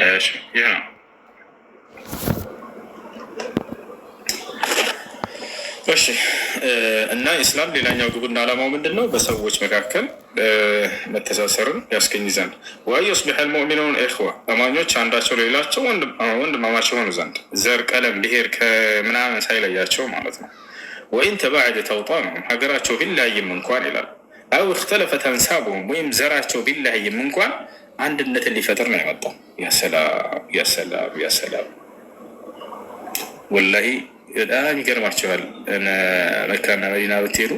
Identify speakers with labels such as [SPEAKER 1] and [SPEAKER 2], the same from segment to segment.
[SPEAKER 1] ይህ ነው። እሺ እና ኢስላም ሌላኛው ግቡና ዓላማው ምንድን ነው? በሰዎች መካከል መተሳሰርን ያስገኝ ዘንድ ወዩስቢሐ ልሙእሚኑን ኢኽዋ አማኞች አንዳቸው ሌላቸው ወንድማማች የሆኑ ዘንድ ዘር፣ ቀለም፣ ብሔር ከምናምን ሳይለያቸው ማለት ነው። ወኢን ተባዕደት አውጣኑሁም ሀገራቸው ቢለያይም እንኳን ይላል አው እክተለፈት አንሳቡሁም ወይም ዘራቸው ቢለያይም እንኳን አንድነትን ሊፈጥር ነው የመጣው። ያሰላም ያሰላም ያሰላም ወላሂ በጣም ይገርማቸዋል። መካና መዲና ብትሄዱ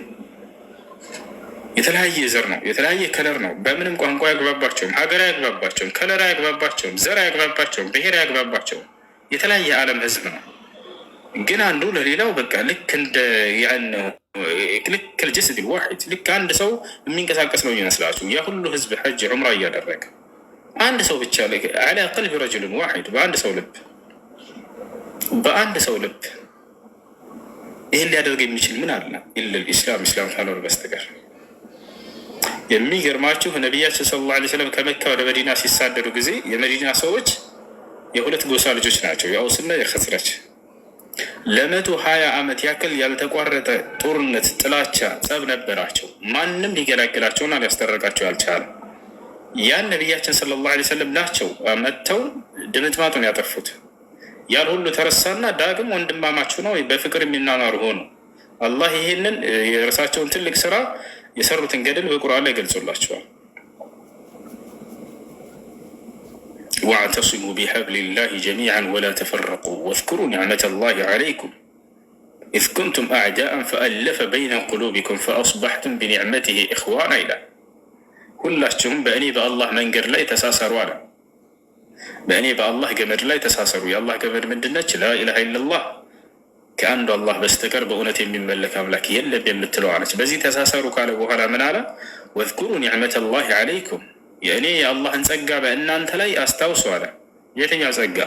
[SPEAKER 1] የተለያየ ዘር ነው፣ የተለያየ ከለር ነው። በምንም ቋንቋ አያግባባቸውም፣ ሀገር አያግባባቸውም፣ ከለር አያግባባቸውም፣ ዘር አያግባባቸውም፣ ብሔር አያግባባቸውም። የተለያየ ዓለም ህዝብ ነው። ግን አንዱ ለሌላው በቃ ልክ እንደ ልክ ልጀስድ ዋሒድ ልክ አንድ ሰው የሚንቀሳቀስ ነው ይመስላችሁ። ያ ሁሉ ህዝብ ሐጅ ዑምራ እያደረገ አንድ ሰው ብቻ አላ ቀልቢ ረጅልን ዋሒድ በአንድ ሰው ልብ ይህን ሊያደርግ የሚችል ምን አለ? ኢለል ኢስላም ካልሆነ በስተቀር። የሚገርማችሁ ነቢያችን ሰለላሁ ዐለይሂ ወሰለም ከመካ ወደ መዲና ሲሳደዱ ጊዜ የመዲና ሰዎች የሁለት ጎሳ ልጆች ናቸው፣ የአውስና የኸዝረጅ። ለ120 ዓመት ያክል ያልተቋረጠ ጦርነት፣ ጥላቻ፣ ጸብ ነበራቸው። ማንም ሊገላግላቸውና ሊያስታርቃቸው ያልቻለ ያን ነቢያችን ሰለላሁ ዐለይሂ ወሰለም ናቸው መጥተው ድምጥማጡን ያጠፉት። ያን ሁሉ ተረሳና ዳግም ወንድማማች ነው በፍቅር የሚናናሩ ሆኑ። አላህ ይሄንን የራሳቸውን ትልቅ ስራ የሰሩትን ገድል በቁርአን ላይ ገልጾላቸዋል። ወዕተሲሙ ቢሐብሊላሂ ጀሚዐን ወላ ተፈረቁ ወዝኩሩ ኒዕመተላሂ ዐለይኩም ኢዝ ኩንቱም አዕዳአን ፈአለፈ በይነ ቁሉቢኩም ፈአስበሕቱም ቢኒዕመቲሂ ኢኽዋና ይላል። ሁላችሁም በእኔ በአላህ መንገድ ላይ ተሳሰሩ አለ። በእኔ በአላህ ገመድ ላይ ተሳሰሩ። የአላህ ገመድ ምንድነች? ላኢላሃ ኢለላህ ከአንዱ አላህ በስተቀር በእውነት የሚመለክ አምላክ የለም የምትለው አለች። በዚህ ተሳሰሩ ካለ በኋላ ምን አለ? ወዝኩሩ ኒዕመተላሂ ዐለይኩም የእኔ የአላህን ጸጋ በእናንተ ላይ አስታውሱ አለ። የትኛው ጸጋ?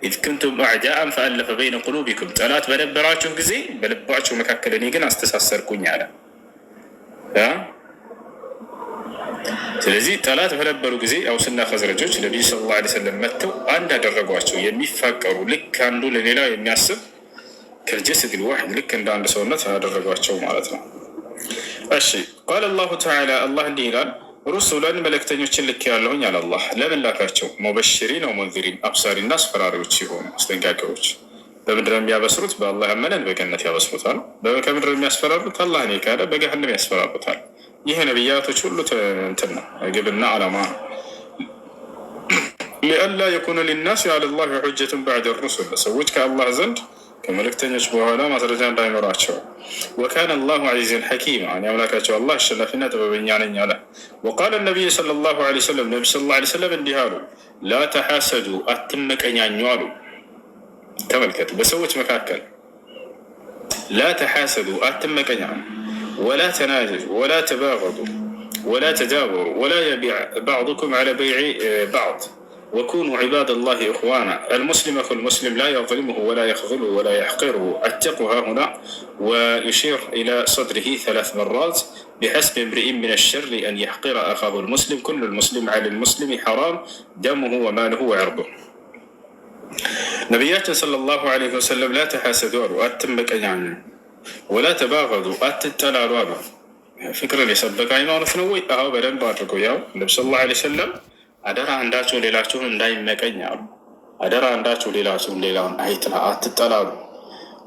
[SPEAKER 1] ኢዝ ኩንቱም አዕዳአን ፈአለፈ በይነ ቁሉቢኩም ጠላት በነበራችሁ ጊዜ በልባችሁ መካከል እኔ ግን አስተሳሰርኩኝ አለ። ስለዚህ ጠላት በነበሩ ጊዜ አውስና ኸዝረጆች ነቢዩ ሰለላሁ ዐለይሂ ወሰለም መጥተው አንድ ያደረጓቸው የሚፋቀሩ ልክ አንዱ ለሌላው የሚያስብ ከልጀሰድ ልዋሒድ ልክ እንደ አንድ ሰውነት ያደረጓቸው ማለት ነው። እሺ ቃል አላሁ ተዓላ አላህ እንዲህ ይላል፣ ሩሱለን መልእክተኞችን ልክ ያለሁኝ አለ አላህ። ለምን ላካቸው? ሙበሽሪን ወሙንዚሪን አብሳሪና አስፈራሪዎች ሲሆኑ አስጠንቃቂዎች። በምድር የሚያበስሩት በአላህ ያመነን በገነት ያበስሩታል። ከምድር የሚያስፈራሩት አላህን የካደ በገሃነም ያስፈራሩታል። ይህ ነቢያቶች ሁሉ እንትን ነው ግብና ዓላማ ነው። ሊአላ የኩነ ሊናስ ዐለላሂ ሑጀቱን በዕደ ሩሱል ሰዎች ከአላህ ዘንድ ከመልእክተኞች በኋላ ማስረጃ እንዳይኖራቸው። ወካነ አላሁ ዐዚዘን ሐኪማ አምላካቸው አላህ አሸናፊና ጥበበኛ ነኝ አለ። ወቃለ ነቢዩ ሰለላሁ ዐለይሂ ወሰለም ነቢ ሰለላሁ ዐለይሂ ወሰለም እንዲህ አሉ፣ ላ ተሐሰዱ አትመቀኛኙ አሉ። ተመልከቱ፣ በሰዎች መካከል ላ ተሐሰዱ አትመቀኛኙ ወላ ተናጀዙ ወላ ተባገዱ ወላ ተዳበሩ ወላ የቢዕ ባዕዱኩም ዐላ በይዕ ባዕድ ወኩኑ ዒባደላሂ ኢኽዋና አልሙስሊም አኹል ሙስሊም ላ የظሊሙሁ ወላ የኽዙሉሁ ወላ የሕቂሩሁ አተቁ ሃሁና ወዩሺር ኢላ ሰድሪሂ 3 መራት ቢሐስቢ እምሪኢን ሚነ ሸሪ አን የሕቂረ አኻሁ ልሙስሊም ኩሉ ልሙስሊም ዐላ ልሙስሊም ሐራም ደሙሁ ወማሉሁ ወዕርዱሁ። ነቢያችን ሰለላሁ ዐለይሂ ወሰለም ላ ተሐሰዱ አሉ፣ አትመቀኛኙ ወላ ተባገዱ አትጠላሉ አሉ። ፍቅርን የሰበከ ሃይማኖት ነው ወይ? አዎ በደንብ አድርጎ። ያው ነቢ ሰለላሁ ዐለይሂ ወሰለም አደራ አንዳችሁ ሌላችሁን እንዳይመቀኝ አሉ። አደራ አንዳችሁ ሌላችሁን ሌላውን አይጥላ፣ አትጠላሉ።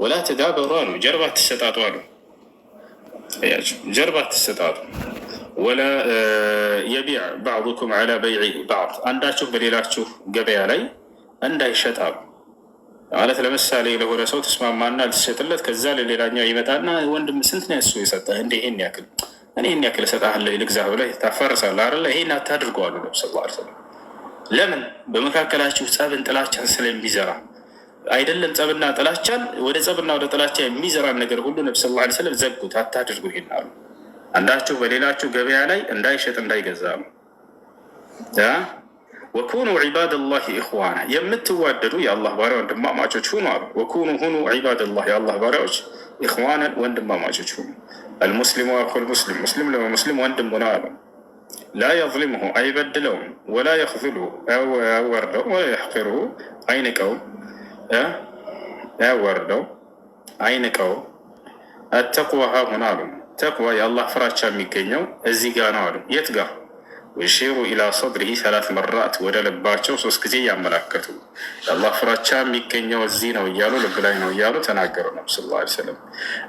[SPEAKER 1] ወላ ተዳበሩ አሉ፣ ጀርባ አትሰጣጡ አሉ። ጀርባ አትሰጣጡ። ወላ የቢዕ ባዕዱኩም ዐላ በይዕ ባዕድ አንዳችሁ በሌላችሁ ገበያ ላይ እንዳይሸጥ አሉ። ማለት ለምሳሌ ለሆነ ሰው ተስማማና ልትሸጥለት፣ ከዛ ለሌላኛው ይመጣና ወንድም ስንት ነው እሱ የሰጠህ? እንደ ይሄን ያክል እኔ ይሄን ያክል እሰጥሃለሁ ልግዛህ ብለህ ታፈርሳለህ አይደለ? ይሄን አታድርገው አሉ ነብዩ ሰለላሁ ዐለይሂ ወሰለም። ለምን? በመካከላችሁ ጸብን ጥላቻን ስለሚዘራ አይደለም። ጸብና ጥላቻን ወደ ጸብና ወደ ጥላቻ የሚዘራን ነገር ሁሉ ነብዩ ሰለላሁ ዐለይሂ ወሰለም ዘጉት፣ አታድርጉ ይሄን አሉ። አንዳችሁ በሌላችሁ ገበያ ላይ እንዳይሸጥ እንዳይገዛ አሉ። ወኩኑ ዒባደላሂ ኢኽዋና የምትዋደዱ የአላህ ባሪያ ወንድማማቾች ሁኑ አሉ። ወኩኑ ሁኑ ዒባደላህ የአላህ ባሪያዎች ኢኽዋናን ወንድማማቾች ሁኑ። አልሙስሊሙ አኹል ሙስሊም ሙስሊም ለሙስሊም ወንድም ሆነ አሉ። ላ የዝሊሙሁ አይበድለውም፣ ወላ የኽዝሉሁ አያዋርደው፣ ወላ የሕቂሩሁ አይንቀውም፣ አያዋርደው አይንቀው። አተቅዋ ሃሁና አሉ። ተቅዋ የአላህ ፍራቻ የሚገኘው እዚህ ጋ ነው አሉ። የት ጋ? ወዩሺሩ ኢላ ሰድሪሂ 3 መራት ወደ ልባቸው 3 ጊዜ እያመላከቱ የአላህ ፍራቻ የሚገኘው እዚህ ነው እያሉ ልብ ላይ ነው እያሉ ተናገሩ ነው ሰለላሁ ዐለይሂ ወሰለም።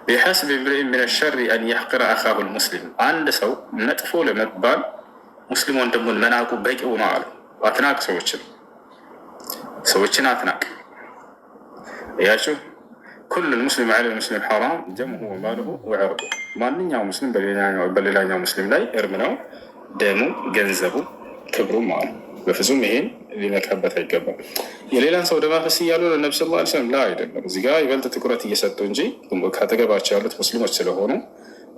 [SPEAKER 1] ቢሐስቢ እምሪኢን ሚነ ሸሪ አን የሕቂረ አኻሁ ልሙስሊም፣ አንድ ሰው መጥፎ ለመባል ሙስሊም ወንድሙን መናቁ በቂው ነው አሉ። አትናቅ፣ ሰዎችን አትናቅ። እያችሁ ኩሉል ሙስሊም ዐለ ልሙስሊም ሐራም ደሙሁ ወማሉሁ ወዐርዱሁ፣ ማንኛው ሙስሊም በሌላኛው ሙስሊም ላይ እርም ነው ደሙ፣ ገንዘቡ፣ ክብሩ ማለት በፍጹም ይሄን ሊነካበት አይገባም። የሌላን ሰው ደም አፍስ እያሉ ለነብዩ ሰለላሁ ዐለይሂ ወሰለም ላ አይደለም። እዚህ ጋር ይበልጥ ትኩረት እየሰጡ እንጂ ካጠገባቸው ያሉት ሙስሊሞች ስለሆኑ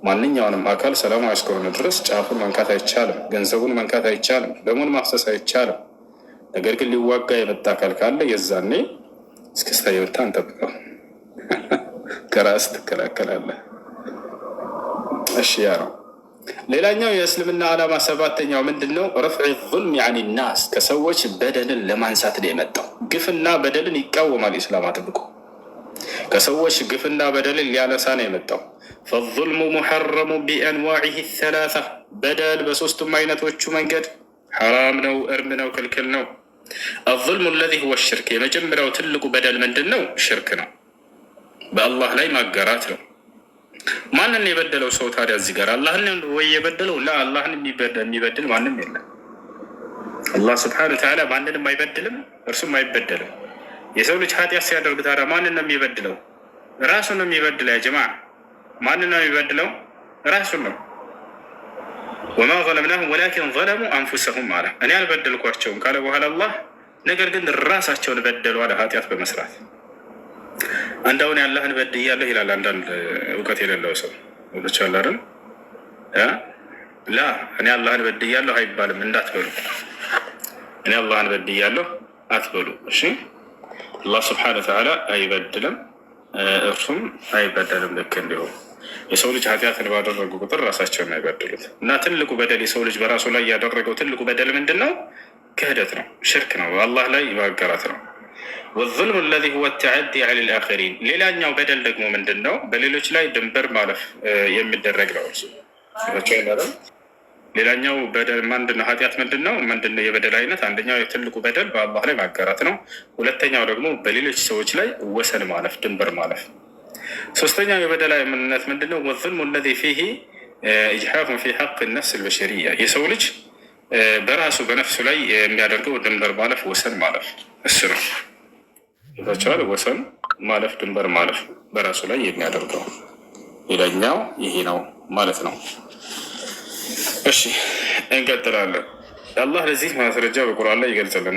[SPEAKER 1] ማንኛውንም አካል ሰላማዊ እስከሆነ ድረስ ጫፉን መንካት አይቻልም፣ ገንዘቡን መንካት አይቻልም፣ ደሙን ማፍሰስ አይቻልም። ነገር ግን ሊዋጋ የመጣ አካል ካለ የዛኔ እስክስታ የመታ እንጠብቀው፣ ከራስ ትከላከላለህ። እሺ ያ ነው። ሌላኛው የእስልምና ዓላማ 7ኛው ምንድን ነው? ረፍዕ ዙልም ያኒ ናስ፣ ከሰዎች በደልን ለማንሳት ነው የመጣው። ግፍና በደልን ይቃወማል ኢስላም አጥብቆ። ከሰዎች ግፍና በደልን ሊያነሳ ነው የመጣው። ፈዙልሙ ሙሐረሙ ቢአንዋዒህ 3፣ በደል በሶስቱም አይነቶቹ መንገድ ሐራም ነው፣ እርም ነው፣ ክልክል ነው። አዙልሙ አለዚ ሁወ ሽርክ፣ የመጀመሪያው ትልቁ በደል ምንድን ነው? ሽርክ ነው፣ በአላህ ላይ ማጋራት ነው። ማንን የበደለው ሰው ታዲያ እዚህ ጋር አላህን ወይ የበደለው? ላ አላህን የሚበድል ማንም የለም። አላህ ስብሐነሁ ወተዓላ ማንንም አይበድልም፣ እርሱም አይበደልም። የሰው ልጅ ኃጢአት ሲያደርግ ታዲያ ማንን ነው የሚበድለው? ራሱን ነው የሚበድለው። ያ ጀማዓ ማንን ነው የሚበድለው? ራሱን ነው። ወማ ዘለምናሁም ወላኪን ዘለሙ አንፉሰሁም አለ። እኔ አልበደልኳቸውም ካለ በኋላ አላህ ነገር ግን ራሳቸውን በደሉ አለ ኃጢአት በመስራት። አንዳውን ያላህን በድያለሁ ይላል አንዳንድ እውቀት የሌለው ሰው ወዶች አለ አይደል? ላ እኔ አላህን በድያለሁ አይባልም፣ እንዳትበሉ። እኔ አላህን በድያለሁ አትበሉ። እሺ አላህ ስብሐነሁ ወተዓላ አይበድልም፣ እርሱም አይበደልም። ልክ እንዲሁም የሰው ልጅ ኃጢአትን ባደረጉ ቁጥር ራሳቸውን አይበድሉት እና ትልቁ በደል የሰው ልጅ በራሱ ላይ ያደረገው ትልቁ በደል ምንድን ነው? ክህደት ነው፣ ሽርክ ነው፣ አላህ ላይ ማጋራት ነው። ወዙልሙ አለዚ ሁወ ተዐዲ ዐለ ልአኸሪን፣ ሌላኛው በደል ደግሞ ምንድን ነው? በሌሎች ላይ ድንበር ማለፍ የሚደረግ ነው። እርሱ ሌላኛው በደል ምንድነው? ኃጢአት ምንድነው? የበደል አይነት አንደኛው የትልቁ በደል በአላህ ላይ ማጋራት ነው። ሁለተኛው ደግሞ በሌሎች ሰዎች ላይ ወሰን ማለፍ፣ ድንበር ማለፍ። ሶስተኛው የበደል አይነት ምንድነው? ወዙልሙ አለዚ ፊሂ ኢጅሓፉን ፊ ሐቅ ነፍስ አልበሸሪያ፣ የሰው ልጅ በራሱ በነፍሱ ላይ የሚያደርገው ድንበር ማለፍ፣ ወሰን ማለፍ እሱ ነው። ይታቸዋል። ወሰን ማለፍ፣ ድንበር ማለፍ በራሱ ላይ የሚያደርገው ሌላኛው ይሄ ነው ማለት ነው። እሺ እንቀጥላለን። አላህ ለዚህ ማስረጃ በቁርአን ላይ ይገልጽልና